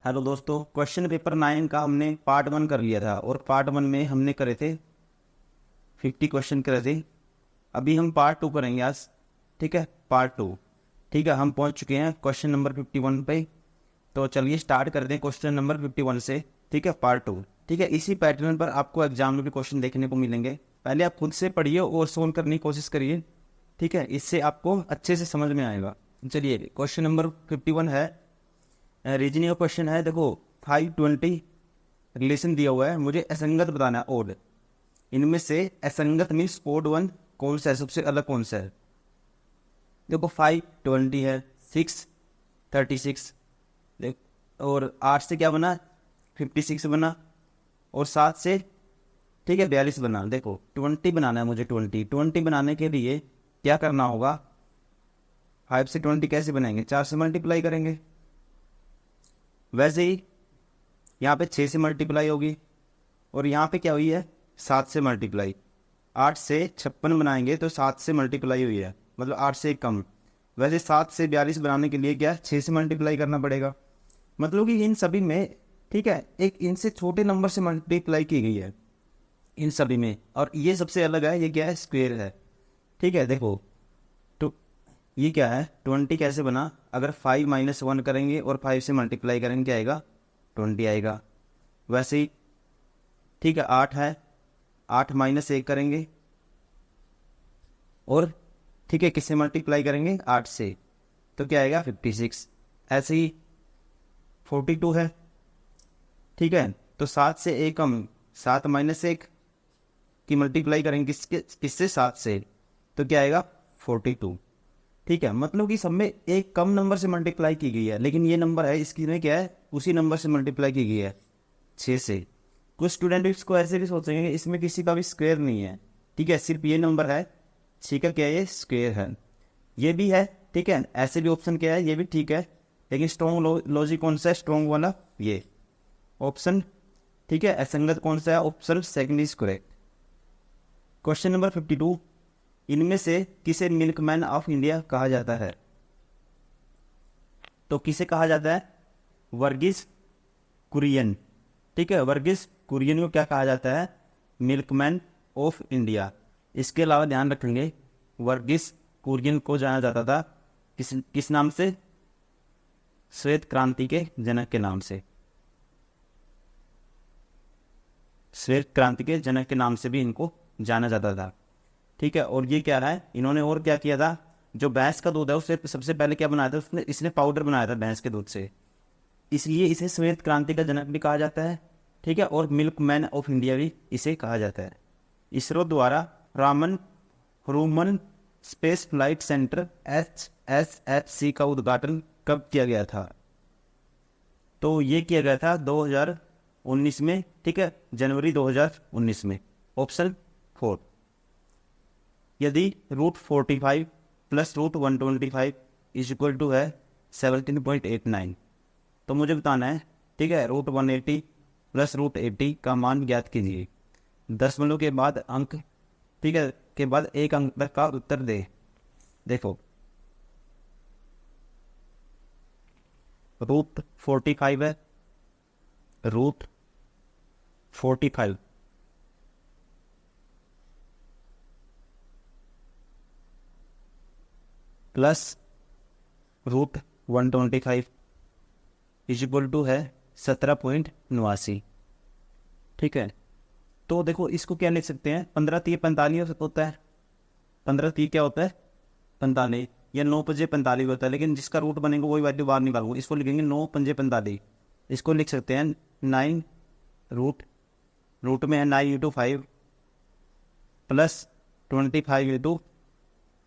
Hello दोस्तों, question paper 9 का हमने पार्ट 1 कर लिया था और पार्ट 1 में हमने करे थे 50 क्वेश्चन करे थे। अभी हम पार्ट 2 करेंगे आज। ठीक है, पार्ट 2। ठीक है, हम पहुंच चुके हैं क्वेश्चन नंबर 51 पे। तो चलिए स्टार्ट करते हैं क्वेश्चन नंबर 51 से। ठीक है, पार्ट 2। ठीक है, इसी पैटर्न पर आपको एग्जाम में भी क्वेश्चन देखने को मिलेंगे। पहले आप खुद से पढ़िए और सोल्व करने की कोशिश करिए। ठीक है, इससे आपको अच्छे से समझ में आएगा। चलिए, क्वेश्चन नंबर 51 है, रीजनिंग का क्वेश्चन है। देखो, 520 रिलेशन दिया हुआ है, मुझे असंगत बताना है ओड। इनमें से असंगत मीन्स ओड वन कौन सा है, सबसे अलग कौन सा है। देखो, 520 है, 636 देख, और 8 से क्या बना, 56 बना, और 7 से ठीक है 42 बना। देखो 20 बनाना है मुझे, 20 बनाने के लिए क्या करना होगा, 5 से 20 कैसे बनाएंगे, 4 से मल्टीप्लाई करेंगे। वैसे ही यहाँ पे 6 से मल्टीप्लाई होगी, और यहाँ पे क्या हुई है, 7 से मल्टीप्लाई। 8 से 56 बनाएंगे तो 7 से मल्टीप्लाई हुई है, मतलब 8 से एक कम। वैसे 7 से 42 बनाने के लिए क्या 6 से मल्टीप्लाई करना पड़ेगा। मतलब कि इन सभी में ठीक है एक इनसे छोटे नंबर से मल्टीप्लाई की गई है इन सभी में, और ये सबसे अलग है। ये क्या है, स्क्वेयर है। ठीक है, देखो तो ये क्या है, 20 कैसे बना, अगर 5 - 1 करेंगे और 5 से मल्टीप्लाई करेंगे क्या आएगा, 20 आएगा। वैसे ही ठीक है 8 है, 8 - 1 करेंगे और ठीक है किससे मल्टीप्लाई करेंगे, 8 से, तो क्या आएगा 56। ऐसे ही 42 है। ठीक है, तो 7 से एक कम, 7 - 1 की मल्टीप्लाई करेंगे किससे, 7 से, तो क्या आएगा 42। ठीक है, मतलब कि सब में एक कम नंबर से मल्टीप्लाई की गई है, लेकिन ये नंबर है इसकी में क्या है, उसी नंबर से मल्टीप्लाई की गई है, 6 से। कुछ स्टूडेंट इसको ऐसे भी सोचेंगे कि इसमें किसी का भी स्क्वायर नहीं है। ठीक है, सिर्फ ये नंबर है, ठीक है, क्या ये स्क्वायर है, ये भी है। ठीक है, ऐसे भी ऑप्शन क्या है, ये भी ठीक है, लेकिन स्ट्रॉन्ग लॉजिक कौन सा है, स्ट्रॉन्ग वाला ये ऑप्शन। ठीक है, असंगत कौन सा है, option second is correct. Question number 52, इनमें से किसे मिल्कमैन ऑफ इंडिया कहा जाता है। तो किसे कहा जाता है, वर्गीस कुरियन। ठीक है, वर्गीस कुरियन को क्या कहा जाता है, मिल्कमैन ऑफ इंडिया। इसके अलावा ध्यान रखेंगे, वर्गीस कुरियन को जाना जाता था किस किस नाम से, श्वेत क्रांति के जनक के नाम से। श्वेत क्रांति के जनक के नाम से भी इनको जाना जाता था। ठीक है, और ये क्या रहा है, इन्होंने और क्या किया था, जो भैंस का दूध है उससे सबसे पहले क्या बनाया था, इसने पाउडर बनाया था भैंस के दूध से, इसलिए इसे श्वेत क्रांति का जनक भी कहा जाता है। ठीक है, और मिल्क मैन ऑफ इंडिया भी इसे कहा जाता है। इसरो द्वारा Raman human space flight centre HSFC का उद्घाटन कब किया गया था। तो ये किया गया था 2019 में। ठीक है, जनवरी 2019 में, ऑप्शन 4। यदि √45 + √125 इज इक्वल टू है 17.89, तो मुझे बताना है। ठीक है, √180 + √80 का मान ज्ञात कीजिए। दशमलव के बाद अंक, ठीक है, के बाद एक अंक तक का उत्तर दे। देखो, √45 है, √45 प्लस √125 इज इक्वल टू है 17.89। ठीक है, तो देखो इसको क्या लिख सकते हैं, 15×3 = 45 होता है। 15×3 क्या होता है, 45, या 9×5 = 45 होता है, लेकिन जिसका रूट बनेगा वही वैल्यू बाहर निकालूंगा, इसको लिखेंगे 9×5 = 45। इसको लिख सकते हैं 9 रूट में है 9 × 5 + 25 ×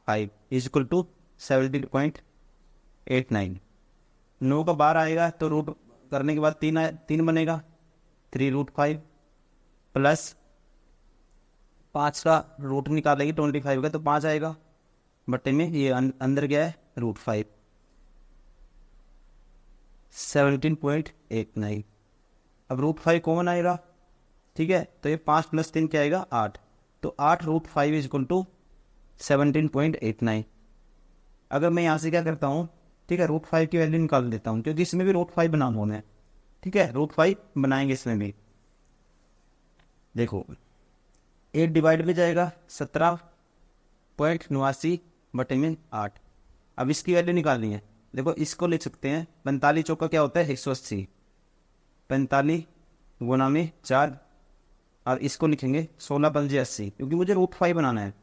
5 इज इक्वल टू 17.89। 9 का बार आएगा तो रूट करने के बाद 3 बनेगा, 3√5 प्लस 5 का रूट निकालेंगे 25 का तो 5 आएगा, बटे में ये अंदर गया है √5, 17.89। अब √5 कॉमन आएगा। ठीक है, तो ये 5 + 3 क्या आएगा, 8, तो 8 √5 इज इक्वल टू 17.89। अगर मैं यहाँ से क्या करता हूँ, ठीक है, √5 की वैल्यू निकाल देता हूँ, क्योंकि इसमें भी √5 बनाम होना है। ठीक है, √5 बनाएंगे इसमें भी। देखो 8 डिवाइड में जाएगा 17.89/8। अब इसकी वैल्यू निकालनी है। देखो इसको लिख सकते हैं 45 चौका क्या होता है 180, 45 गुना में 4, और इसको लिखेंगे 16×5 = 80, क्योंकि मुझे √5 बनाना है,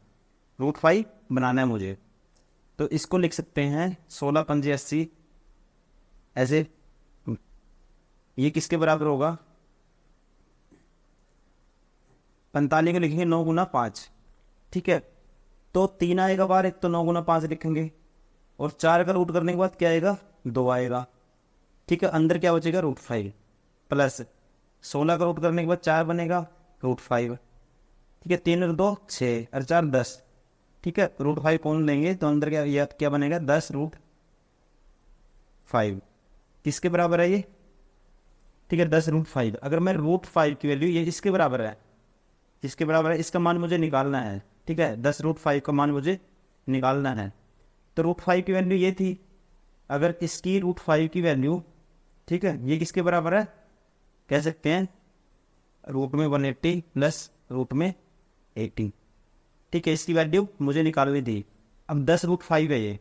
√5 बनाना है मुझे। तो इसको लिख सकते हैं 16×5 = 80 ऐसे। ये किसके बराबर होगा, 45 को लिखेंगे 9×5, ठीक है। तो 3 आएगा बाहर, एक तो 9×5 लिखेंगे, और 4 का रूट करने के बाद क्या आएगा 2 आएगा, ठीक है। अंदर क्या बचेगा √5 प्लस 16 का रूट करने के बाद 4 बनेगा √5, ठीक है। 3 और 2 6 और 4 10, ठीक है। √5 कौन लेंगे तो अंदर क्या बनेगा 10√5, किसके बराबर है ये, ठीक है 10√5। अगर मैं √5 की वैल्यू ये इसके बराबर है, जिसके बराबर है इसका मान मुझे निकालना है, ठीक है। 10√5 का मान मुझे निकालना है। तो √5 की वैल्यू ये थी, अगर इसकी √5 की वैल्यू, ठीक है, ये किसके बराबर है, कह सकते हैं √180 प्लस √80, ठीक है। इसकी वैल्यू मुझे निकालनी थी। अब 10√5 है ये,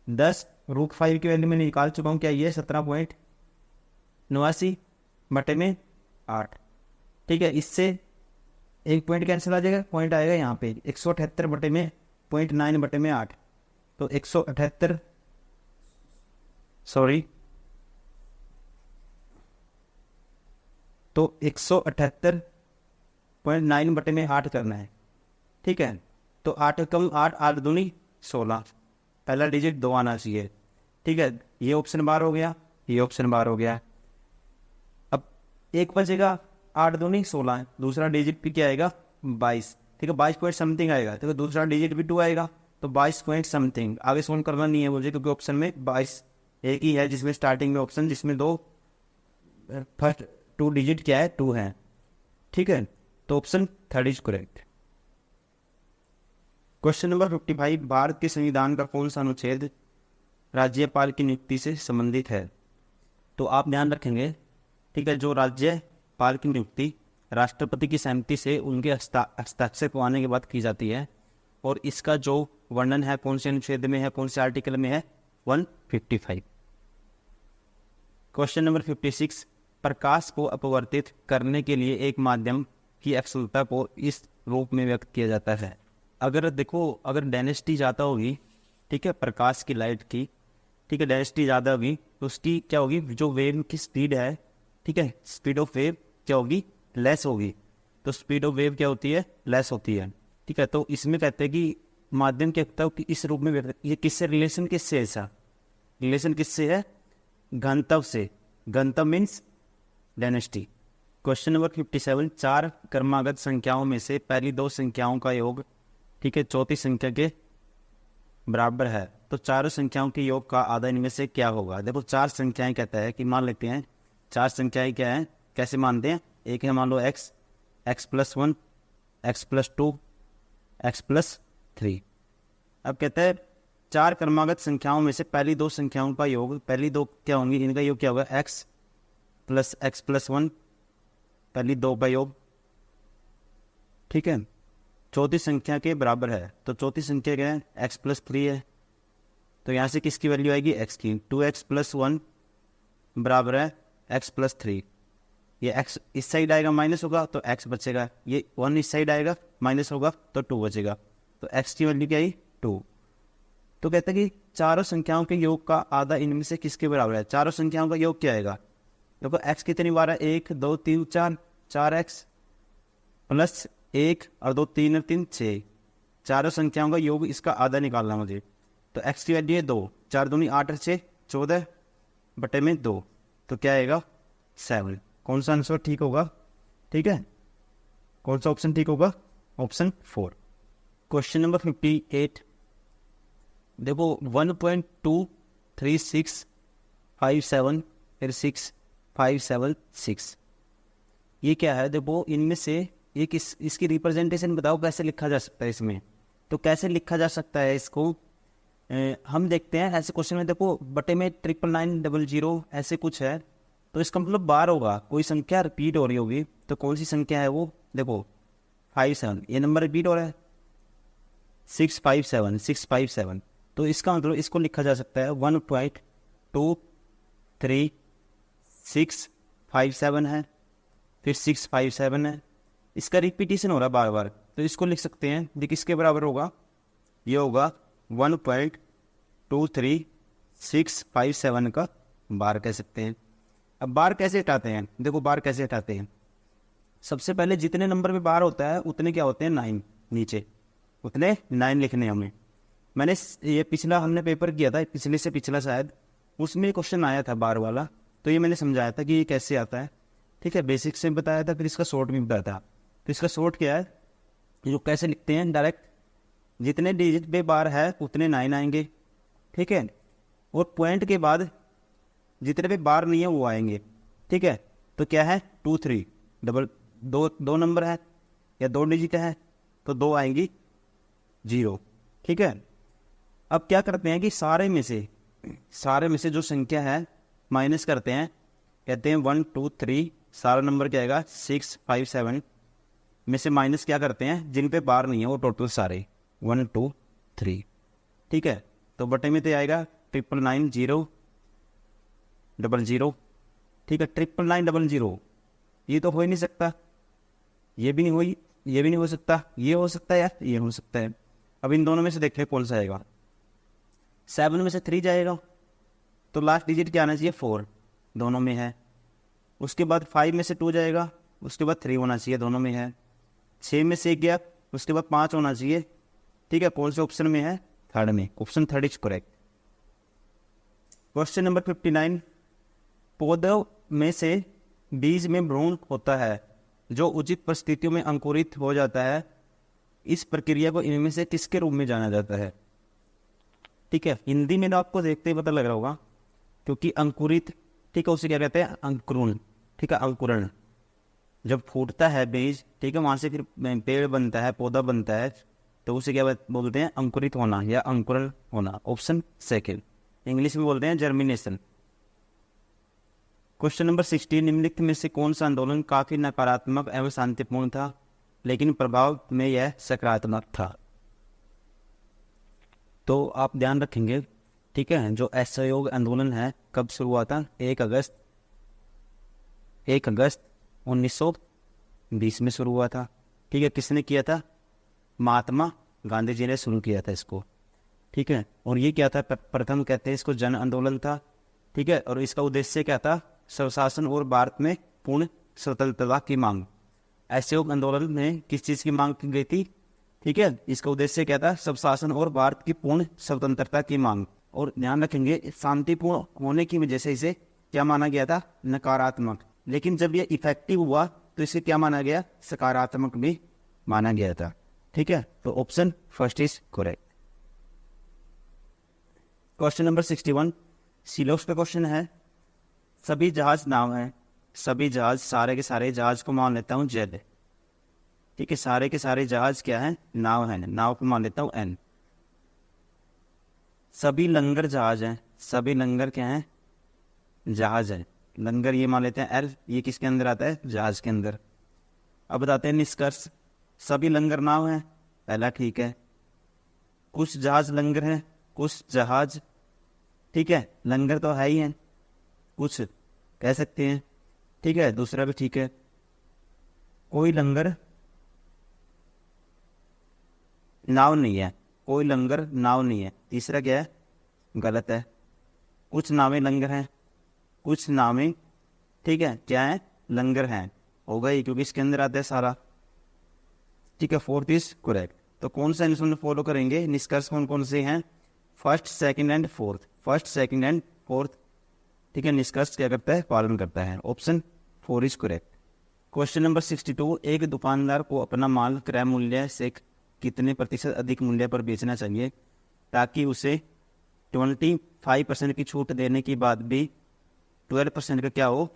10√5 की वैल्यू मैंने निकाल चुका हूँ, क्या ये 17.89/8, ठीक है। इससे एक पॉइंट कैंसिल आ जाएगा, पॉइंट आएगा यहाँ पे 178/0.9/8, तो 178 सॉरी तो 178.9/8 करना है, ठीक है। तो 8 कम 8, 8 दूनी 16, पहला डिजिट 2 आना चाहिए, ठीक है। ये ऑप्शन बार हो गया, ये ऑप्शन बार हो गया। अब एक बचेगा 8 दूनी 16, दूसरा डिजिट भी क्या आएगा 22, ठीक है। 22 पॉइंट समथिंग आएगा, तो दूसरा डिजिट भी 2 आएगा, तो 22 पॉइंट समथिंग। आगे सोल्व करना नहीं है मुझे, क्योंकि ऑप्शन में 22 एक ही है, जिसमें स्टार्टिंग में ऑप्शन जिसमें फर्स्ट 2 डिजिट क्या है 2 है, ठीक है। तो option 3 is correct. Question number 55, Bharat के संविधान का कौन सा अनुच्छेद राज्यपाल की नियुक्ति से संबंधित है। तो आप ध्यान रखेंगे, ठीक है, जो राज्यपाल की नियुक्ति राष्ट्रपति की सहमति से उनके हस्ताक्षर को आने के बाद की जाती है, और इसका जो वर्णन है कौन से अनुच्छेद में है, कौन से आर्टिकल में है, 155। क्वेश्चन नंबर 56, प्रकाश को अपवर्तित करने के लिए एक माध्यम की अक्षमता को इस रूप में व्यक्त किया जाता है। अगर देखो, अगर डेंसिटी ज़्यादा होगी, ठीक है, प्रकाश की लाइट की, ठीक है, डेंसिटी ज़्यादा होगी तो उसकी क्या होगी, जो वेव की स्पीड है, ठीक है, स्पीड ऑफ वेव क्या होगी, लेस होगी। तो स्पीड ऑफ वेव क्या होती है, लेस होती है, ठीक है। तो इसमें कहते हैं कि माध्यम क्या होता है कि इस रूप में ये किससे रिलेशन, किससे, ऐसा रिलेशन किससे है, घनत्व से। घनत्व मीन्स डेंसिटी। क्वेश्चन नंबर 57, 4 क्रमागत संख्याओं में से पहली 2 संख्याओं का योग, ठीक है, चौथी संख्या के बराबर है, तो चारों संख्याओं के योग का आधा इनमें से क्या होगा। देखो 4 संख्याएं कहता है कि मान लेते हैं 4 संख्याएं क्या हैं, कैसे मानते हैं, एक है मान लो x, x+1, x+2, x+3। अब कहते हैं 4 क्रमागत संख्याओं में से पहली 2 संख्याओं का योग, पहली 2 क्या होंगी, इनका योग क्या होगा, x + x+1, पहली 2 का योग, ठीक है, चौथी संख्या के बराबर है। तो चौथी संख्या क्या है, x+3 है, तो यहाँ से किसकी वैल्यू आएगी, x की। 2x+1 बराबर है x+3, ये x इस साइड आएगा माइनस होगा तो x बचेगा, ये 1 इस साइड आएगा माइनस होगा तो 2 बचेगा, तो x की वैल्यू क्या आई 2। तो कहते हैं कि चारों संख्याओं के योग का आधा इनमें से किसके बराबर है। चारों संख्याओं का योग क्या आएगा, देखो x कितनी बार है, 1 2 3 4, 4x प्लस 1 और 2 3 और 3 6, चारों संख्याओं का योग इसका आधा निकालना मुझे। तो x की वैल्यू है 2, 4 दूनी 8 और 6 14 बटे में 2, तो क्या आएगा 7। कौन सा आंसर ठीक होगा, ठीक है, कौन सा ऑप्शन ठीक होगा, ऑप्शन 4। क्वेश्चन नंबर 58, देखो 1.23657 फिर 6576, ये क्या है, देखो इनमें से ये किस, इसकी रिप्रेजेंटेशन बताओ कैसे लिखा जा सकता है इसमें। तो कैसे लिखा जा सकता है इसको, हम देखते हैं ऐसे क्वेश्चन में, देखो बटे में 99900 ऐसे कुछ है, तो इसका मतलब बार होगा, कोई संख्या रिपीट हो रही होगी, तो कौन सी संख्या है वो, देखो 57, ये नंबर रिपीट हो रहा है 657 657, तो इसका मतलब इसको लिखा जा सकता है 1.2367 है, फिर 657 है, इसका रिपीटेशन हो रहा है बार बार, तो इसको लिख सकते हैं, देखिए किसके बराबर होगा, ये होगा 1.23657 का बार कह सकते हैं। अब बार कैसे हटाते हैं, देखो बार कैसे हटाते हैं, सबसे पहले जितने नंबर में बार होता है उतने क्या होते हैं 9, नीचे उतने 9 लिखने हैं हमें। मैंने ये पिछला हमने पेपर किया था, पिछले से पिछला शायद, उसमें क्वेश्चन आया था बार वाला, तो ये मैंने समझाया था कि ये कैसे आता है, ठीक है, बेसिक से बताया था, फिर इसका शॉर्ट भी बताया था। तो इसका शॉर्ट क्या है, जो कैसे लिखते हैं डायरेक्ट, जितने डिजिट पे बार है उतने 9 आएंगे, ठीक है, और पॉइंट के बाद जितने पे बार नहीं है वो आएंगे, ठीक है, तो क्या है 2 3 डबल, दो नंबर है या 2 डिजिट है तो 2 आएंगी 0, ठीक है। अब क्या करते हैं कि सारे में से जो संख्या है माइनस करते हैं, कहते हैं 1 2 3, सारा नंबर क्या आएगा 657 में से माइनस क्या करते हैं, जिन पे बार नहीं है वो टोटल सारे 1 2 3, ठीक है, तो बटे में तो आएगा 999 000, ठीक है, 999 000, ये तो हो ही नहीं सकता, ये भी नहीं हुई, ये भी नहीं हो सकता, ये हो सकता है यार, ये हो सकता है। अब इन दोनों में से देखते हैं कौन सा आएगा, 7 में से 3 जाएगा, तो लास्ट डिजिट क्या आना चाहिए 4, दोनों में है। उसके बाद 5 में से 2 जाएगा, उसके बाद 3 होना चाहिए, दोनों में है। 6 में से 1 गया, उसके बाद 5 होना चाहिए, ठीक है, कौन से ऑप्शन में है, थर्ड में, option third is correct. Question number 59, पौधों में से बीज में भ्रूण होता है जो उचित परिस्थितियों में अंकुरित हो जाता है, इस प्रक्रिया को इनमें से किसके रूप में जाना जाता है, ठीक है, हिंदी में तो आपको देखते ही पता लग रहा होगा, क्योंकि अंकुरित, ठीक है, उसे क्या कहते हैं अंकुरण, ठीक है, अंकुरण, जब फूटता है बीज, ठीक है, वहां से फिर पेड़ बनता है, पौधा बनता है, तो उसे क्या बोलते हैं अंकुरित होना या अंकुरण होना, ऑप्शन सेकेंड, इंग्लिश में बोलते हैं जर्मिनेशन। क्वेश्चन नंबर 16, निम्नलिखित में से कौन सा आंदोलन काफी नकारात्मक एवं शांतिपूर्ण था लेकिन प्रभाव में यह सकारात्मक था। तो आप ध्यान रखेंगे, ठीक है, जो असहयोग आंदोलन है कब शुरू हुआ था, 1 अगस्त 1920 में शुरू हुआ था, ठीक है, किसने किया था, महात्मा गांधी जी ने शुरू किया था इसको, ठीक है, और ये क्या था, प्रथम कहते हैं इसको जन आंदोलन था, ठीक है, और इसका उद्देश्य क्या था, स्वशासन और भारत में पूर्ण स्वतंत्रता की मांग। असहयोग आंदोलन में किस चीज की मांग की गई थी, ठीक है, इसका उद्देश्य क्या था, स्वशासन और भारत की पूर्ण स्वतंत्रता की मांग, और ध्यान रखेंगे शांतिपूर्ण होने की वजह से इसे क्या माना गया था, नकारात्मक, लेकिन जब ये इफेक्टिव हुआ तो इसे क्या माना गया, सकारात्मक भी माना गया था, ठीक है, तो option first is correct. Question number 61, silos का क्वेश्चन है, सभी जहाज नाव हैं, सभी जहाज, सारे के सारे जहाज को मान लेता हूं जेड, ठीक है, सारे के सारे जहाज क्या है, नाव है, नाव को मान लेता हूं एन। सभी लंगर जहाज हैं, सभी लंगर क्या हैं, जहाज है, लंगर ये मान लेते हैं एल, ये किसके अंदर आता है, जहाज के अंदर। अब बताते हैं निष्कर्ष, सभी लंगर नाव हैं, पहला ठीक है, कुछ जहाज लंगर हैं, कुछ जहाज, ठीक है, लंगर तो है ही है, कुछ कह सकते हैं, ठीक है, दूसरा भी ठीक है, कोई लंगर नाव नहीं है, कोई लंगर नाव नहीं है, तीसरा क्या है, गलत है, कुछ नावें लंगर हैं, कुछ नावें, ठीक है, क्या है, लंगर हैं, हो गई, क्योंकि इसके अंदर आता है सारा, ठीक है, फोर्थ इज करेक्ट। तो कौन सा इंस्ट्रूमेंट फॉलो करेंगे, निष्कर्ष कौन कौन से हैं, first second and fourth, first second and fourth, ठीक है, निष्कर्ष क्या करता है, पालन करता है, option 4 is correct. Question number 62, एक दुकानदार को अपना माल क्रय मूल्य से कितने प्रतिशत अधिक मूल्य पर बेचना चाहिए ताकि उसे 25% की छूट देने के बाद भी 12% का क्या हो,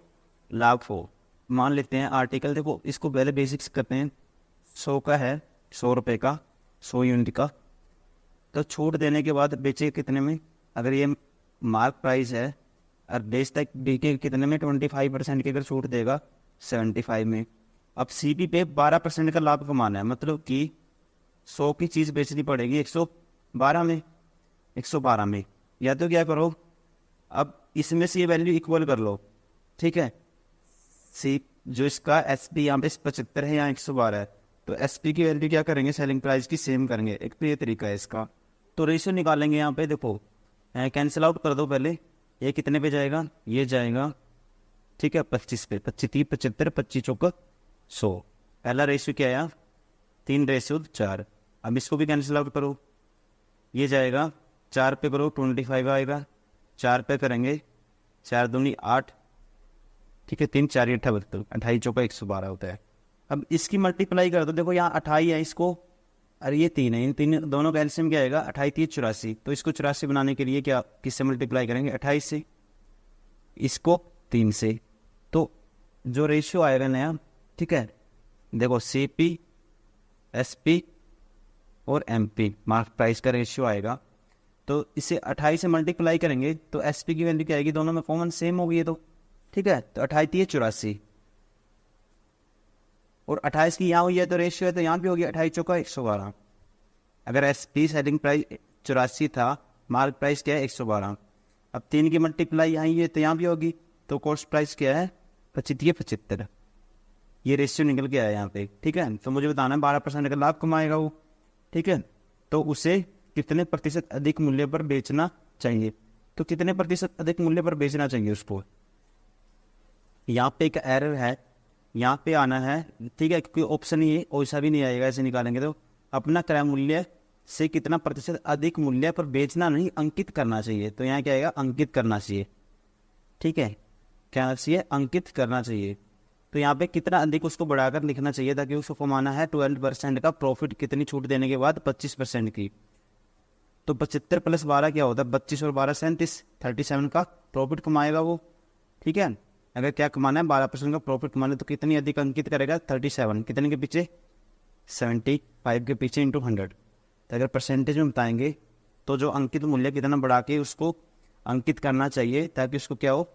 लाभ हो। मान लेते हैं आर्टिकल, देखो इसको पहले बेसिक्स करते हैं, 100 का है, 100 रुपये का, 100 यूनिट का, तो छूट देने के बाद बेचे कितने में, अगर ये मार्क प्राइस है, और बेस तक डी के कितने में 25% की अगर छूट देगा 75 में। अब सी पी पे 12% का लाभ कमाना है, मतलब कि 100 की चीज़ बेचनी पड़ेगी 112 में, 112 में। या तो क्या करो, अब इसमें से ये वैल्यू इक्वल कर लो, ठीक है। सी जो इसका एस पी यहाँ पे 75 है, यहाँ 112 है, तो एस पी की वैल्यू क्या करेंगे, सेलिंग प्राइस की सेम करेंगे। एक तो ये तरीका है इसका। तो रेशियो निकालेंगे यहाँ पे, देखो कैंसिल आउट कर दो पहले। ये कितने पे जाएगा, ये जाएगा, ठीक है 25 पे, 25 30 75, 25 चौका 100। पहला रेशियो क्या आया, 3:4। अब इसको भी कैंसिल आउट करो, ये जाएगा 4 पे करो 25 आएगा, 4 पे करेंगे 4 दूनी 8, ठीक है 3 4 78, 28 चौका 112 होता है। अब इसकी मल्टीप्लाई कर दो, देखो यहाँ 28 है इसको, और ये 3 है, इन तीन दोनों का एलसीएम क्या आएगा 28 30 84। तो इसको 84 बनाने के लिए क्या किससे मल्टीप्लाई करेंगे, 28 से, इसको 3 से। तो जो रेशियो आएगा नया, ठीक है, देखो सी पी एस पी और एम पी मार्क प्राइस का रेशियो आएगा। तो इसे 28 से मल्टीप्लाई करेंगे तो एस पी की वैल्यू क्या आएगी, दोनों में कॉमन सेम होगी ये तो, ठीक है। तो 28 30 84, और 28 की यहाँ हुई है तो रेशियो है, तो यहाँ भी होगी 28 चौका 112। अगर एस पी सेलिंग प्राइस 84 था, मार्क प्राइस क्या है 112। अब 3 की मल्टीप्लाई यहाँ है तो यहाँ भी होगी, तो कॉस्ट प्राइस क्या है 25 75। ये रेशियो निकल के आया यहाँ पे, ठीक है। तो मुझे बताना है 12% का लाभ कमाएगा वो, ठीक है। तो उसे कितने प्रतिशत अधिक मूल्य पर बेचना चाहिए, तो कितने प्रतिशत अधिक मूल्य पर बेचना चाहिए उसको। यहाँ पे एक एरर है, यहाँ पे आना है, ठीक है, क्योंकि ऑप्शन ये वैसा भी नहीं आएगा ऐसे निकालेंगे। तो अपना क्रय मूल्य से कितना प्रतिशत अधिक मूल्य पर बेचना नहीं, अंकित करना चाहिए। तो यहाँ क्या आएगा, अंकित करना चाहिए, ठीक है, क्या चाहिए, अंकित करना चाहिए। तो यहाँ पे कितना अधिक उसको बढ़ाकर लिखना चाहिए, ताकि उसको कमाना है 12% का प्रॉफिट, कितनी छूट देने के बाद 25% की। तो 75 + 12 क्या होता है, 25 और 12 37, 37 का प्रॉफिट कमाएगा वो, ठीक है। अगर क्या कमाना है 12% का प्रॉफिट कमाना है, तो कितनी अधिक अंकित करेगा 37, कितने के पीछे 75 के पीछे इंटू 100। तो अगर परसेंटेज में बताएंगे तो जो अंकित मूल्य कितना बढ़ा के उसको अंकित करना चाहिए, ताकि उसको क्या हो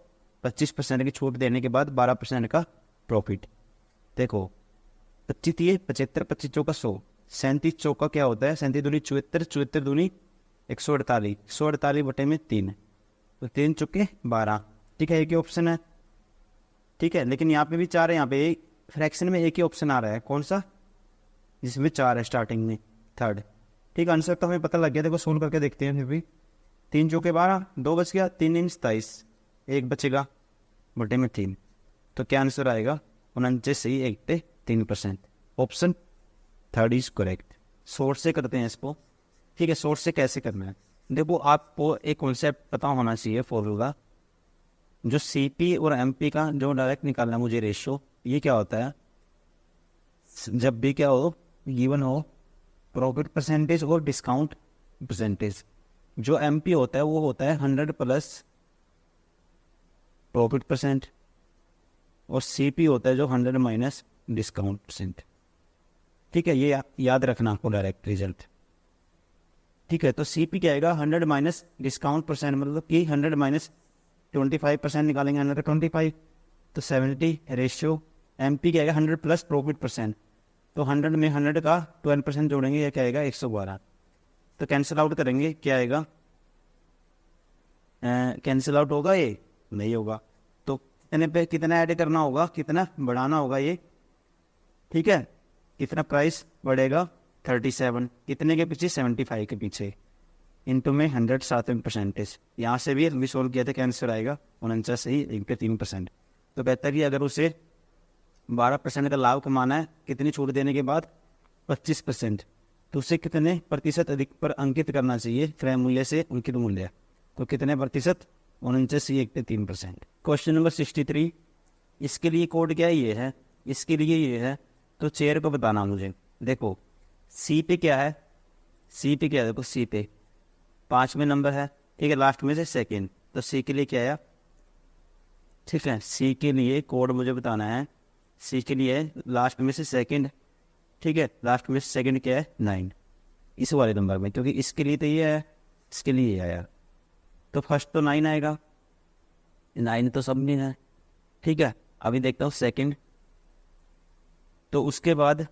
25% की छूट देने के बाद 12% का प्रॉफिट। देखो 25 30 75, 25 चौका 100, 37 चौका क्या होता है 37 दूनी 74, 74 दूनी 148, 148 बटे में 3, तो 3 चौके 12, ठीक है। एक ही ऑप्शन है, ठीक है। लेकिन यहाँ पे भी 4 है, यहाँ पे फ्रैक्शन में एक ही ऑप्शन आ रहा है, कौन सा, जिसमें 4 है स्टार्टिंग में, थर्ड, ठीक है। आंसर तो हमें पता लग गया, देखो सोल्व करके देखते हैं फिर भी। 3 चौके 12, 2 बच गया, 3 × 27, 1 बचेगा बटे में 3। तो क्या आंसर आएगा 49 सही 1 पे 3%। Option third is correct. Source से करते हैं इसको, ठीक है। सोर्स से कैसे करना है, देखो आपको एक कॉन्सेप्ट पता होना चाहिए फॉर्मूला। जो सीपी और एमपी का जो डायरेक्ट निकालना है मुझे रेशियो, ये क्या होता है, जब भी क्या हो गिवन हो प्रॉफिट परसेंटेज और डिस्काउंट परसेंटेज, जो एमपी होता है वो होता है 100 प्लस प्रॉफिट परसेंट, और सीपी होता है जो 100 माइनस डिस्काउंट परसेंट, ठीक है। ये याद रखना आपको डायरेक्ट रिजल्ट, ठीक है। तो सीपी क्या आएगा 100 माइनस डिस्काउंट परसेंट, मतलब कि 100 माइनस 25% निकालेंगे, 125, तो 70 रेशियो। एमपी क्या आएगा 100 प्लस प्रॉफिट परसेंट, तो 100 में 100 का 12% जोड़ेंगे, ये क्या आएगा 112। तो कैंसिल आउट करेंगे, क्या आएगा, कैंसिल आउट होगा, ये नहीं होगा। तो कितने पे कितना ऐड करना होगा, कितना बढ़ाना होगा ये, ठीक है। कितना प्राइस बढ़ेगा 37, कितने के पीछे 75 के पीछे, इंटू में 100 साथ में परसेंटेज। यहाँ से भी हम सोल्व किया था, कैंसर आएगा 49 सही 1 पे 3%। तो बेहतर ही अगर उसे 12% का लाभ कमाना है, कितनी छूट देने के बाद 25%, तो उसे कितने प्रतिशत अधिक पर अंकित करना चाहिए क्रय मूल्य से अंकित मूल्य, तो कितने प्रतिशत 49 से 1 पे 3%। क्वेश्चन नंबर 63, इसके लिए कोड क्या है, ये है, इसके लिए ये है। तो चेयर को बताना मुझे, देखो सी पे क्या है, सी पे क्या है, देखो सी पे 5वें नंबर है, ठीक है, लास्ट में से सेकंड। तो सी के लिए क्या है, ठीक है, सी के लिए कोड मुझे बताना है, सी के लिए लास्ट में से सेकंड, ठीक है, लास्ट में से सेकंड क्या है 9 इस वाले नंबर में, क्योंकि इसके लिए तो ये है, इसके लिए ये आया, तो फर्स्ट तो 9 आएगा, 9 तो सब में है, ठीक है। अभी देखता हूँ सेकंड, तो उसके बाद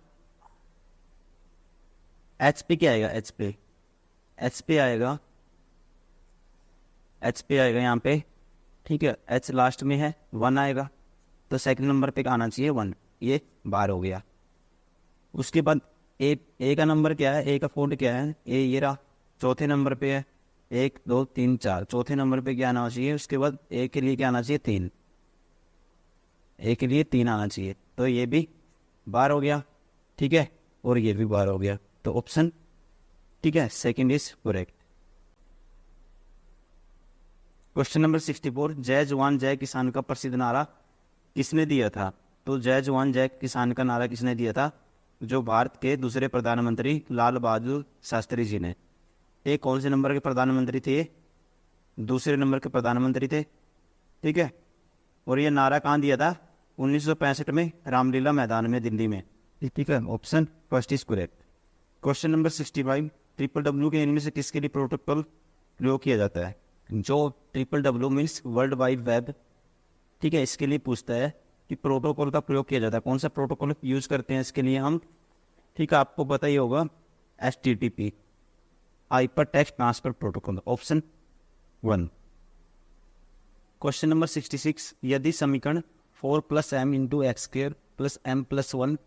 एच पे क्या आएगा, एच पे आएगा, यहाँ पे, ठीक है। एच लास्ट में है, 1 आएगा, तो सेकंड नंबर पे आना चाहिए 1, ये बार हो गया। उसके बाद ए का नंबर क्या है, ए का कोड क्या है, ए ये रहा, चौथे नंबर पे है, 1 2 3 4, चौथे नंबर पे क्या आना चाहिए। उसके बाद ए के लिए क्या आना चाहिए, 3, ए के लिए 3 आना चाहिए, तो ये भी बार हो गया, ठीक है, और ये भी बार हो गया, तो ऑप्शन, ठीक है, second is correct. Question number 64, जय जवान जय किसान का प्रसिद्ध नारा किसने दिया था। तो जय जवान जय किसान का नारा किसने दिया था, जो भारत के दूसरे प्रधानमंत्री लाल बहादुर शास्त्री जी ने। ये कौन से नंबर के प्रधानमंत्री थे, दूसरे नंबर के प्रधानमंत्री थे, ठीक है। और ये नारा कहाँ दिया था, 1965 में रामलीला मैदान में, दिल्ली में, ठीक है, option first is correct. Question number 65, WWW के इनमें से किसके लिए प्रोटोकॉल प्रयोग किया जाता है। जो WWW means world wide web, ठीक है, इसके लिए पूछता है कि प्रोटोकॉल का प्रयोग किया जाता है, कौन सा प्रोटोकॉल यूज करते हैं इसके लिए हम, ठीक है, आपको पता ही होगा, HTTP, hyper text transfer protocol, option 1। Question number 66, यदि समीकरण 4 + m × x² + m + 1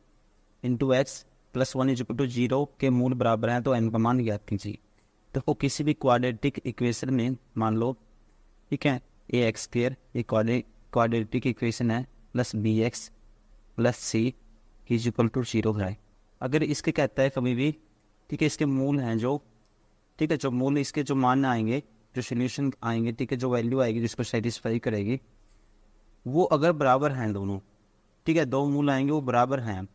× x + 1 = 0 के मूल बराबर हैं, तो m का मान ज्ञात कीजिए। तो किसी भी क्वाड्रेटिक इक्वेशन में मान लो, ठीक है, ax² ये क्वाड्रेटिक इक्वेशन है, प्लस bx + c = 0 है। अगर इसके कहता है कभी भी, ठीक है, इसके मूल हैं जो, ठीक है, जो मूल इसके जो मान आएंगे, जो सोल्यूशन आएंगे, ठीक है, जो वैल्यू आएगी जिसको सेटिस्फाई करेगी, वो अगर बराबर हैं दोनों, ठीक है, 2 मूल आएंगे वो बराबर हैं,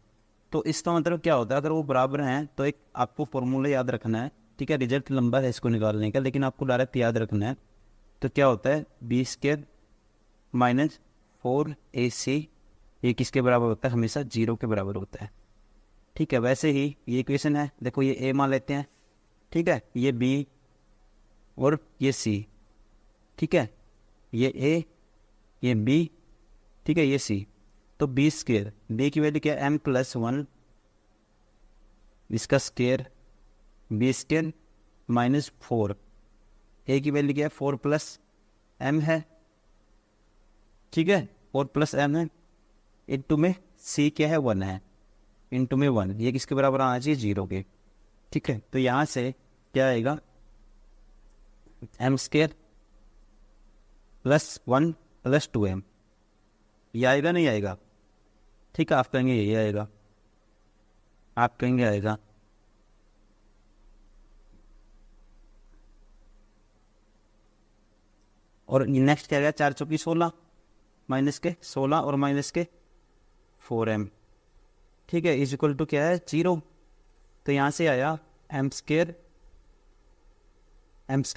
तो इसका मतलब क्या होता है, अगर वो बराबर हैं तो एक आपको फॉर्मूला याद रखना है, ठीक है, रिजल्ट लंबा है इसको निकालने का, लेकिन आपको डायरेक्ट याद रखना है। तो क्या होता है, b² - 4ac, ये किसके बराबर होता है, हमेशा 0 के बराबर होता है, ठीक है। वैसे ही ये इक्वेशन है, देखो ये a मान लेते हैं, ठीक है, ये b और ये c, ठीक है, ये a, ये b, ठीक है, ये c, तो b², b की वैल्यू क्या है, m + 1, इसका स्क्वायर b² - 4, a की वैल्यू क्या है, 4 + m है, ठीक है, 4 + m है, इंटू में c क्या है, 1 है, इंटू में 1, ये किसके बराबर आना चाहिए, 0 के, ठीक है। तो यहाँ से क्या आएगा, m² + 1 + 2m, ये आएगा नहीं आएगा, ठीक है, आप कहेंगे यही आएगा, आप कहेंगे आएगा, और नेक्स्ट क्या आएगा, 4 × 4 = 16, माइनस के 16 और माइनस के 4m, ठीक है, = क्या है, 0। तो यहाँ से आया m²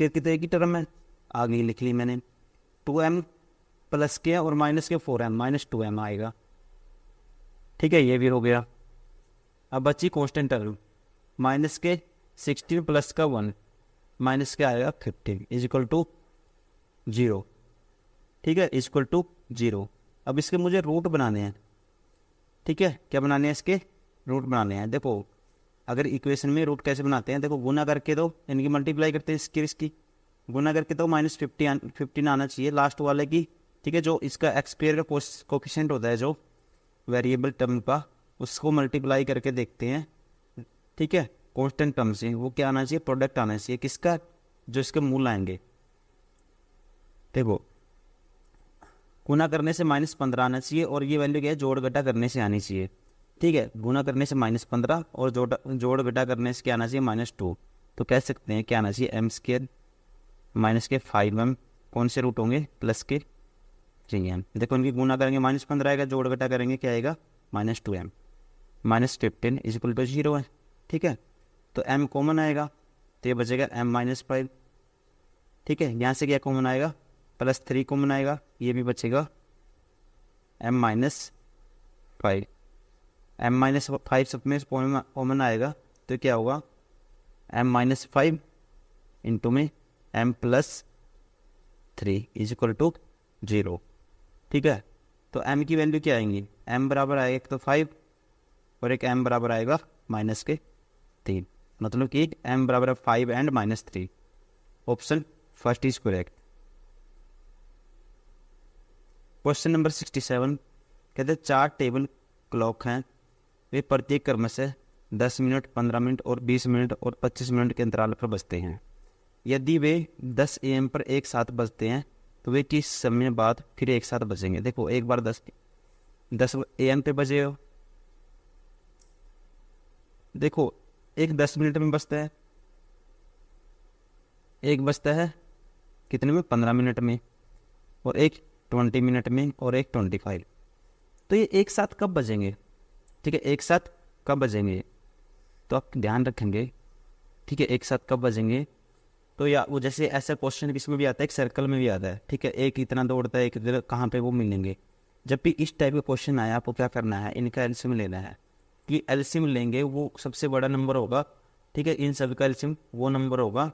कितने की टर्म है, आगे लिख ली मैंने, 2m प्लस के और माइनस के 4m -2m आएगा, ठीक है, ये भी हो गया। अब बची कांस्टेंट टर्म, माइनस के 16 प्लस का 1 माइनस के आएगा 15 = 0, ठीक है, = 0। अब इसके मुझे रूट बनाने हैं, ठीक है, क्या बनाने हैं, इसके रूट बनाने हैं। देखो अगर इक्वेशन में रूट कैसे बनाते हैं, देखो गुना करके दो, इनकी मल्टीप्लाई करते हैं, इसकी गुना करके तो -15 आना चाहिए लास्ट वाले की, ठीक है, जो इसका x² का कोफिशिएंट होता है, जो वेरिएबल टर्म का, उसको मल्टीप्लाई करके देखते हैं, ठीक है, कांस्टेंट टर्म से, वो क्या आना चाहिए, प्रोडक्ट आना चाहिए, किसका, जो इसके मूल आएंगे। देखो गुना करने से -15 आना चाहिए, और ये वैल्यू क्या है, जोड़ घटा करने से आनी चाहिए, ठीक है, गुना करने से -15 और जोड़ घटा करने से क्या आना चाहिए, -2। तो कह सकते हैं क्या आना चाहिए, m² - 5m, कौन से रूट होंगे, प्लस के 3m। देखो इनकी गुना करेंगे -15 आएगा, जोड़ घटा करेंगे क्या आएगा, -2m, -15 = 0 है, ठीक है। तो m कॉमन आएगा, तो ये बचेगा m - 5, ठीक है, यहाँ से क्या कॉमन आएगा, +3 कॉमन आएगा, ये भी बचेगा m - 5, m - 5 सब में कॉमन आएगा, तो क्या होगा, m - 5 इंटू में m + 3 = 0, ठीक है। तो m की वैल्यू क्या आएंगी, m बराबर आएगा एक तो 5 और एक m बराबर आएगा -3, मतलब कि m बराबर 5 and -3। Option first is correct. Question number 67 कहते हैं 4 टेबल क्लॉक हैं, वे प्रत्येक क्रम से 10 मिनट, 15 मिनट और 20 मिनट और 25 मिनट के अंतराल पर बजते हैं। यदि वे 10 AM पर एक साथ बजते हैं तो वे किस समय बाद फिर एक साथ बजेंगे। देखो एक बार 10 AM पे बजे हो, देखो एक 10 मिनट में बजता है, एक बजता है कितने में, 15 मिनट में, और एक 20 मिनट में और एक 25। तो ये एक साथ कब बजेंगे, ठीक है, एक साथ कब बजेंगे, तो आप ध्यान रखेंगे, ठीक है, एक साथ कब बजेंगे। तो या वो जैसे ऐसा क्वेश्चन किसमें भी आता है, एक सर्कल में भी आता है, ठीक है, एक इतना दौड़ता है, एक इधर, कहाँ पे वो मिलेंगे। जब भी इस टाइप का क्वेश्चन आया आपको क्या करना है, इनका एलसीएम लेना है, कि एलसीएम लेंगे वो सबसे बड़ा नंबर होगा, ठीक है, इन सभी का एलसीएम वो नंबर होगा,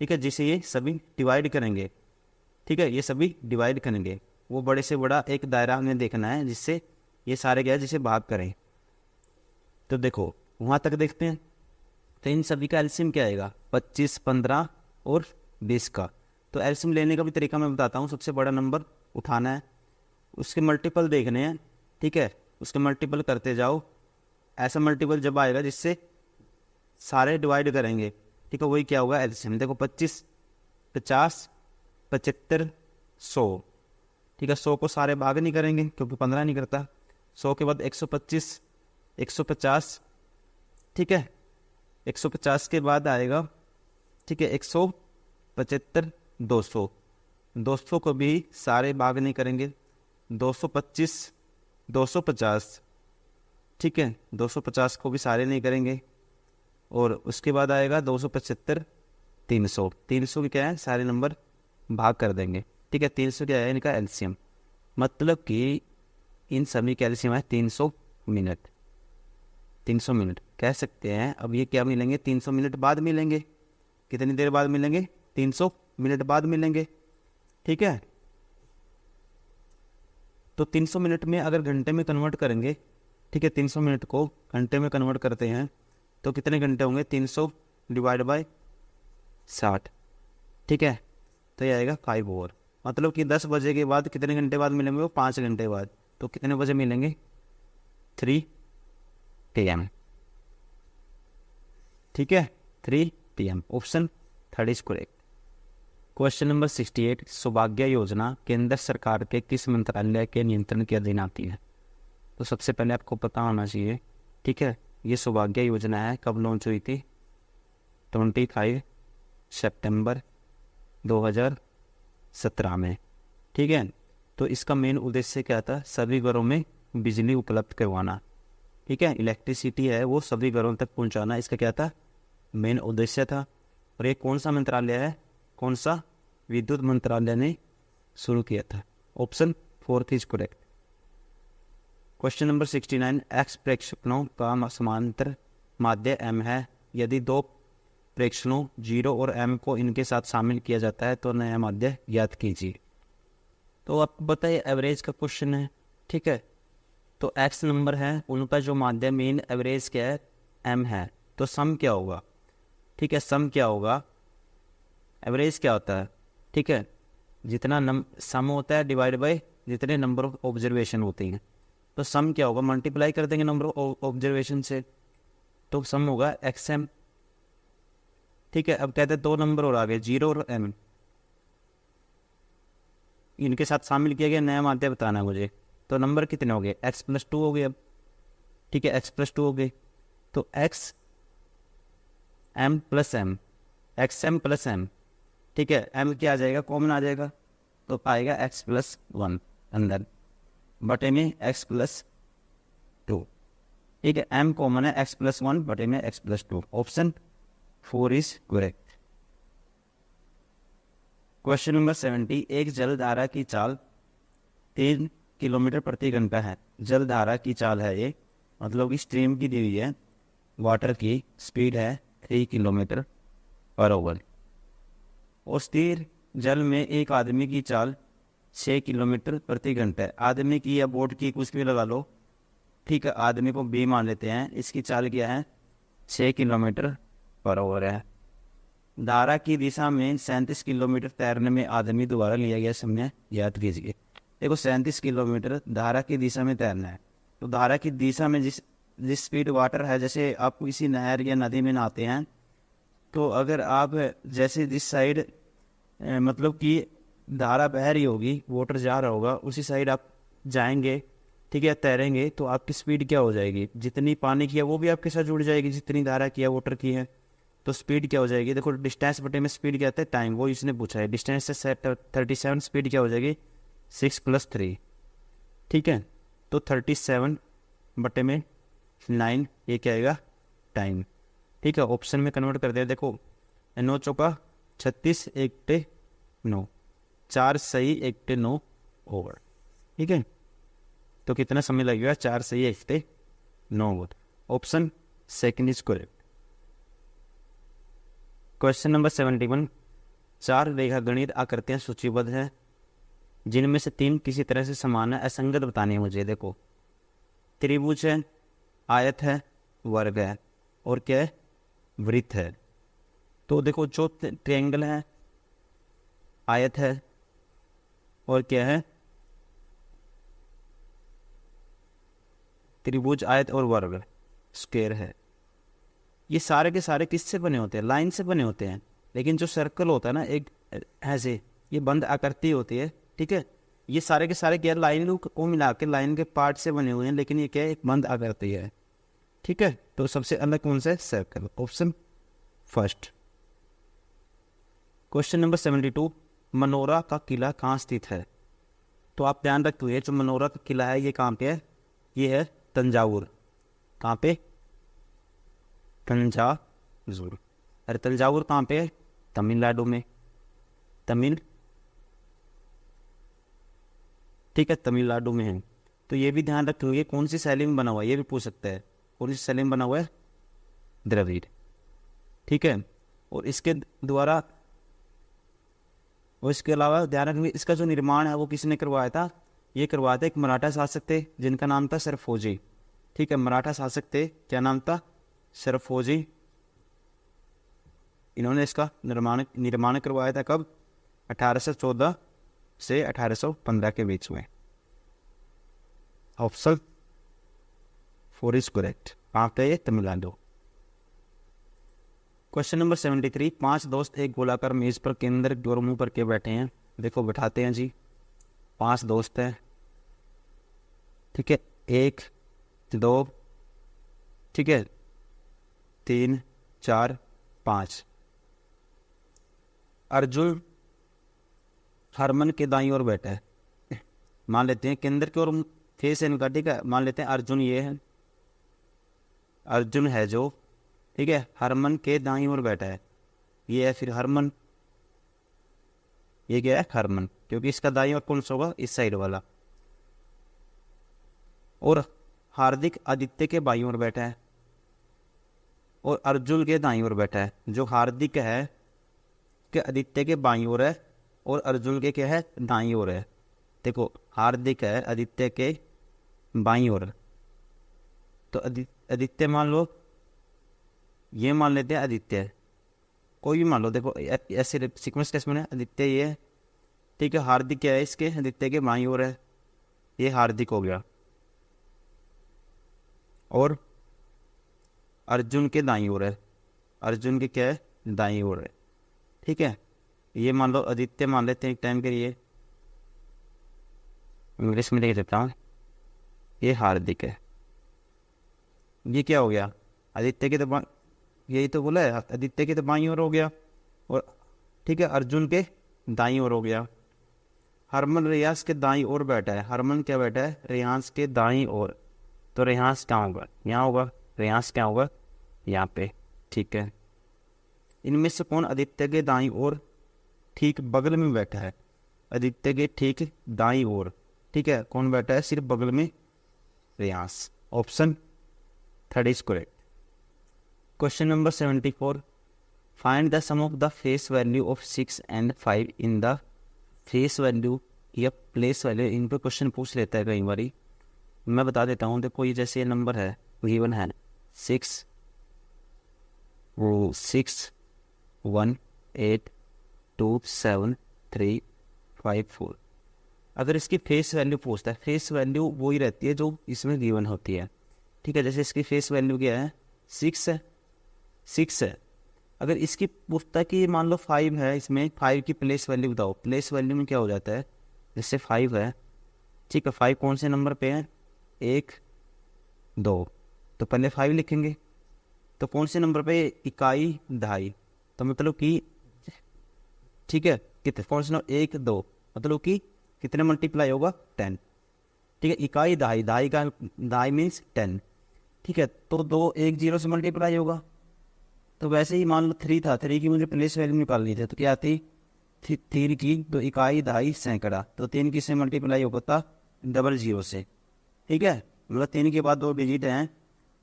ठीक है, जिसे ये सभी डिवाइड करेंगे, ठीक है, ये सभी डिवाइड करेंगे, वो बड़े से बड़ा एक दायरा हमें देखना है जिससे ये सारे क्या है जिसे भाग करें। तो देखो वहाँ तक देखते हैं, तो इन सभी का एलसीएम क्या आएगा, 25, 15 और 20 का। तो एलसीएम लेने का भी तरीका मैं बताता हूँ, सबसे बड़ा नंबर उठाना है, उसके मल्टीपल देखने हैं, ठीक है, उसके मल्टीपल करते जाओ, ऐसा मल्टीपल जब आएगा जिससे सारे डिवाइड करेंगे, ठीक है, वही क्या होगा एलसीएम। देखो 25, 50, 75, 100, ठीक है, 100 को सारे भाग नहीं करेंगे क्योंकि 15 नहीं करता, 100 के बाद 125, 150, ठीक है, 150 के बाद आएगा, ठीक है, 175, 200, 200 को भी सारे भाग नहीं करेंगे, 225, 250, ठीक है, 250 को भी सारे नहीं करेंगे, और उसके बाद आएगा 275, 300, 300 के क्या है सारे नंबर भाग कर देंगे, ठीक है, 300 क्या है इनका एलसीएम, मतलब कि इन सभी का एलसीएम है 300 मिनट, 300 मिनट कह सकते हैं। अब ये क्या मिलेंगे, 300 मिनट बाद मिलेंगे, कितनी देर बाद मिलेंगे, 300 मिनट बाद मिलेंगे, ठीक है। तो 300 मिनट में अगर घंटे में कन्वर्ट करेंगे, ठीक है, 300 मिनट को घंटे में कन्वर्ट करते हैं तो कितने घंटे होंगे, 300 डिवाइड बाय 60, ठीक है, तो ये आएगा 5 ओवर, मतलब कि 10 बजे के बाद कितने घंटे बाद मिलेंगे, वो 5 घंटे बाद, तो कितने बजे मिलेंगे, 3 PM, ठीक है, 3 PM। Option third is correct. Question number 68 सौभाग्य योजना केंद्र सरकार के किस मंत्रालय के नियंत्रण के अधीन आती है। तो सबसे पहले आपको पता होना चाहिए, ठीक है, ये सौभाग्य योजना है कब लॉन्च हुई थी, 25 सितंबर 2017 में, ठीक है। तो इसका मेन उद्देश्य क्या था, सभी घरों में बिजली उपलब्ध करवाना, ठीक है, इलेक्ट्रिसिटी है वो सभी घरों तक पहुंचाना, इसका क्या था मेन उद्देश्य था। और ये कौन सा मंत्रालय है, कौन सा, विद्युत मंत्रालय ने शुरू किया था। Option fourth is correct. Question number 69 X प्रेक्षणों का समांतर माध्य m है, यदि दो प्रेक्षणों 0 और m को इनके साथ शामिल किया जाता है तो नया माध्य ज्ञात कीजिए। तो आपको बताइए एवरेज का क्वेश्चन है, ठीक है, तो x नंबर है, उनका जो माध्य मीन एवरेज क्या है m है, तो सम क्या होगा, ठीक है, सम क्या होगा, एवरेज क्या होता है, ठीक है, जितना सम होता है डिवाइड बाय जितने नंबर ऑफ ऑब्जर्वेशन होते हैं, तो सम क्या होगा, मल्टीप्लाई कर देंगे नंबर ऑफ ऑब्जर्वेशन से, तो सम होगा XM, ठीक है। अब कहते हैं दो नंबर और आ गए 0 और m, इनके साथ शामिल किया गया नया माध्य बताना है मुझे, तो नंबर कितने हो गए, x+2 हो गए अब, ठीक है, x+2 हो गए, तो x m plus m, XM plus m, ठीक है, m क्या आ जाएगा, कॉमन आ जाएगा, तो आएगा x+1 अंदर बटे में x+2, ठीक है, m कॉमन है, x+1 बटे में x+2। Option 4 is correct. Question number 70 एक जलधारा की चाल 3 किलोमीटर प्रति घंटा है, जलधारा की चाल है ये, मतलब कि स्ट्रीम की दी हुई है, वाटर की स्पीड है 3 किलोमीटर पर आवर, और स्थिर जल में एक आदमी की चाल 6 किलोमीटर प्रति घंटा है। आदमी की या बोट की कुछ भी लगा लो, ठीक है, आदमी को बी मान लेते हैं। इसकी चाल क्या है, 6 किलोमीटर पर आवर है। धारा की दिशा में 37 किलोमीटर तैरने में आदमी द्वारा लिया गया समय याद कीजिए। देखो 37 किलोमीटर धारा की दिशा में तैरना है, तो धारा की दिशा में जिस स्पीड वाटर है, जैसे आप किसी नहर या नदी में नहाते हैं, तो अगर आप जैसे जिस साइड मतलब कि धारा बह रही होगी, वाटर जा रहा होगा, उसी साइड आप जाएंगे, ठीक है, तैरेंगे, तो आपकी स्पीड क्या हो जाएगी, जितनी पानी की है वो भी आपके साथ जुड़ जाएगी, जितनी धारा की है वाटर की है, तो स्पीड क्या हो जाएगी। देखो डिस्टेंस बटे में स्पीड क्या आता है, टाइम, वो इसने पूछा है। डिस्टेंस से 37, स्पीड क्या हो जाएगी 6 + 3, ठीक है, तो 37 बटे में 9, ये क्या आएगा टाइम, ठीक है। ऑप्शन में कन्वर्ट कर दिया। देखो 9 चौका 36, 1 टे 9, 4 सही 1 टे 9 ओवर, ठीक है, तो कितना समय लगेगा, 4 सही 1 टे 9 over. Option second is correct. Question number 71, 4 रेखा गणित आकृतियां सूचीबद्ध है, जिनमें से 3 किसी तरह से समान है, असंगत बतानी है मुझे। देखो त्रिभुज है, आयत है, वर्ग है, और क्या है, वृत्त है। तो देखो जो ट्रायंगल है, आयत है, और क्या है, त्रिभुज, आयत और वर्ग, स्क्वायर है, ये सारे के सारे किससे बने होते हैं, लाइन से बने होते हैं। लेकिन जो सर्कल होता है ना, एक ऐसे ये बंद आकृति होती है, ठीक है, ये सारे के सारे क्या लाइन को मिला के लाइन के पार्ट से बने हुए हैं, लेकिन ये क्या है, एक बंद आकृति है, ठीक है। तो सबसे अलग कौन सा है, circle, option first. Question number 72, Monera का किला कहाँ स्थित है। तो आप ध्यान रखिए, जो मनोरा का किला है ये कहाँ पे है, ये है तंजावुर। कहाँ पे, तंजावुर। अरे तंजावुर कहाँ पे है, तमिलनाडु में, ठीक है, तमिलनाडु में है। तो ये भी ध्यान रखिए कौन सी शैली में बना हुआ है, ये भी पूछ सकता है, कौन सी शैली में बना हुआ है, द्रविड़, ठीक है। और इसके द्वारा, और इसके अलावा ध्यान रखिए इसका जो निर्माण है वो किसने करवाया था, ये करवाया था एक मराठा शासक थे जिनका नाम था सरफोजी, ठीक है, मराठा शासक थे, क्या नाम था, सरफोजी। इन्होंने इसका निर्माण करवाया था कब, 1814 से 1815 के बीच में। Option 4 is correct. कहाँ पे, तमिलनाडु। क्वेश्चन नंबर 73, 5 दोस्त एक गोलाकार मेज पर केंद्र की ओर मुंह करके बैठे हैं। देखो बैठाते हैं जी, 5 दोस्त हैं, ठीक है, 1 2 ठीक है 3 4 5। अर्जुन हरमन के दाईं ओर बैठा है, मान लेते हैं केंद्र की ओर फेस है इनका, ठीक है, मान लेते हैं अर्जुन ये है, अर्जुन है जो, ठीक है, हरमन के दाईं ओर बैठा है, ये है फिर हरमन, ये क्या है, हरमन, क्योंकि इसका दाईं ओर कौन सा होगा, इस साइड वाला। और हार्दिक आदित्य के बाईं ओर बैठा है, और अर्जुन के दाईं ओर बैठा है। जो हार्दिक है के आदित्य के बाईं ओर है, और अर्जुन के क्या है, दाईं ओर है। देखो हार्दिक है आदित्य के बाईं ओर, तो आदित्य मान लो, ये मान लेते हैं आदित्य, कोई भी मान लो, देखो ऐसे सीक्वेंस टेस्ट में आदित्य ये है, ठीक है, हार्दिक क्या है इसके, आदित्य के बाईं ओर है, ये हार्दिक हो गया, और अर्जुन के दाईं ओर है, अर्जुन के क्या है, दाईं ओर है, ठीक है। ये मान लो आदित्य मान लेते हैं एक टाइम के लिए, इंग्लिश में लिख देता हूँ, ये हार्दिक है, ये क्या हो गया, आदित्य के तो यही तो बोला है, आदित्य के तो बाईं ओर हो गया, और ठीक है अर्जुन के दाईं ओर हो गया। हरमन रियाज के दाईं ओर बैठा है, हरमन क्या बैठा है, रियाज के दाईं ओर, तो रियाज क्या होगा, यहाँ होगा, रियाज क्या होगा, यहाँ पे, ठीक है। इनमें से कौन आदित्य के दाईं ओर ठीक बगल में बैठा है, आदित्य के ठीक दाईं ओर, ठीक है, कौन बैठा है, सिर्फ बगल में, रियाज। Option 3 is correct. Question number 74, find the sum of the face value of 6 and 5 in the face value या प्लेस वैल्यू, इन पर क्वेश्चन पूछ लेता है कई बारी। मैं बता देता हूँ, देखो ये जैसे ये नंबर है गिवन है 6182734। अगर इसकी फेस वैल्यू पूछता है, फेस वैल्यू वही रहती है जो इसमें गिवन होती है, ठीक है। जैसे इसकी फेस वैल्यू क्या है, 6 है। अगर इसकी पूछता है कि मान लो 5 है, इसमें 5 की प्लेस वैल्यू बताओ। प्लेस वैल्यू में क्या हो जाता है, जैसे 5 है, ठीक है, 5 कौन से नंबर पे है, 1 2, तो पहले 5 लिखेंगे। तो कौन से नंबर पे, इकाई दहाई, तो मतलब कि ठीक है कितने, कौन से नंबर 1 2, मतलब कि कितने मल्टीप्लाई होगा 10, ठीक है। इकाई दहाई, दहाई मीन्स 10, ठीक है। तो 2 1 0 से मल्टीप्लाई होगा। तो वैसे ही मान लो 3 था, 3 की मुझे प्लेस वैल्यू निकालनी थी, तो क्या आती 3 की, तो इकाई दहाई सैकड़ा, तो 3 किससे मल्टीप्लाई होता 00 से, ठीक है। मतलब 3 के बाद 2 डिजिट हैं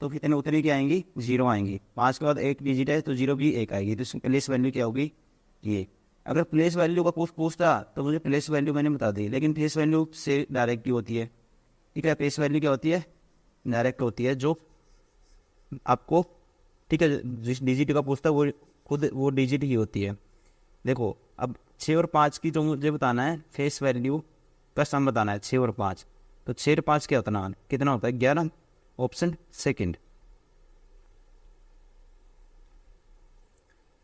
तो कितने उतनी क्या आएंगी, 0 आएंगी। 5 के बाद 1 डिजिट है तो 0 भी 1 आएगी, तो इसकी प्लेस वैल्यू क्या होगी ये। अगर प्लेस वैल्यू का पूछता तो मुझे प्लेस वैल्यू मैंने बता दी, लेकिन प्लेस वैल्यू से डायरेक्ट ही होती है, ठीक है। प्लेस वैल्यू क्या होती है, डायरेक्ट होती है, जो आपको, ठीक है, जिस डिजिट का पूछता है वो खुद वो डिजिट ही होती है। देखो अब 6 और 5 की जो मुझे बताना है फेस वैल्यू का सम बताना है, 6 और 5, तो 6 और 5 क्या होता है, कितना होता है 11, ऑप्शन सेकंड।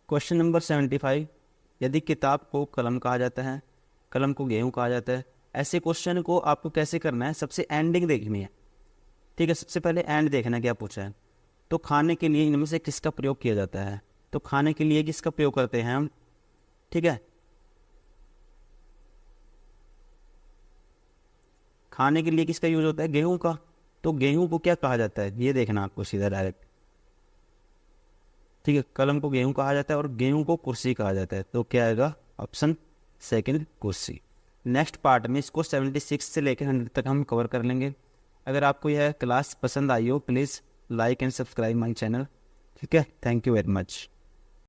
क्वेश्चन नंबर 75, यदि किताब को कलम कहा जाता है, कलम को गेहूं कहा जाता है, ऐसे क्वेश्चन को आपको कैसे करना है, सबसे एंडिंग देखनी है, ठीक है। सबसे पहले एंड देखना क्या पूछा है। तो खाने के लिए इनमें से किसका प्रयोग किया जाता है, तो खाने के लिए किसका प्रयोग करते हैं हम, ठीक है। खाने के लिए किसका यूज होता है, गेहूं का, तो गेहूं को क्या कहा जाता है ये देखना आपको सीधा डायरेक्ट, ठीक है। कलम को गेहूं कहा जाता है और गेहूं को कुर्सी कहा जाता है, तो क्या आएगा ऑप्शन सेकंड कुर्सी। नेक्स्ट पार्ट में इसको 76 से लेकर 100 तक हम कवर कर लेंगे। अगर आपको यह क्लास पसंद आई हो please like and subscribe my channel, ठीक है। Thank you very much.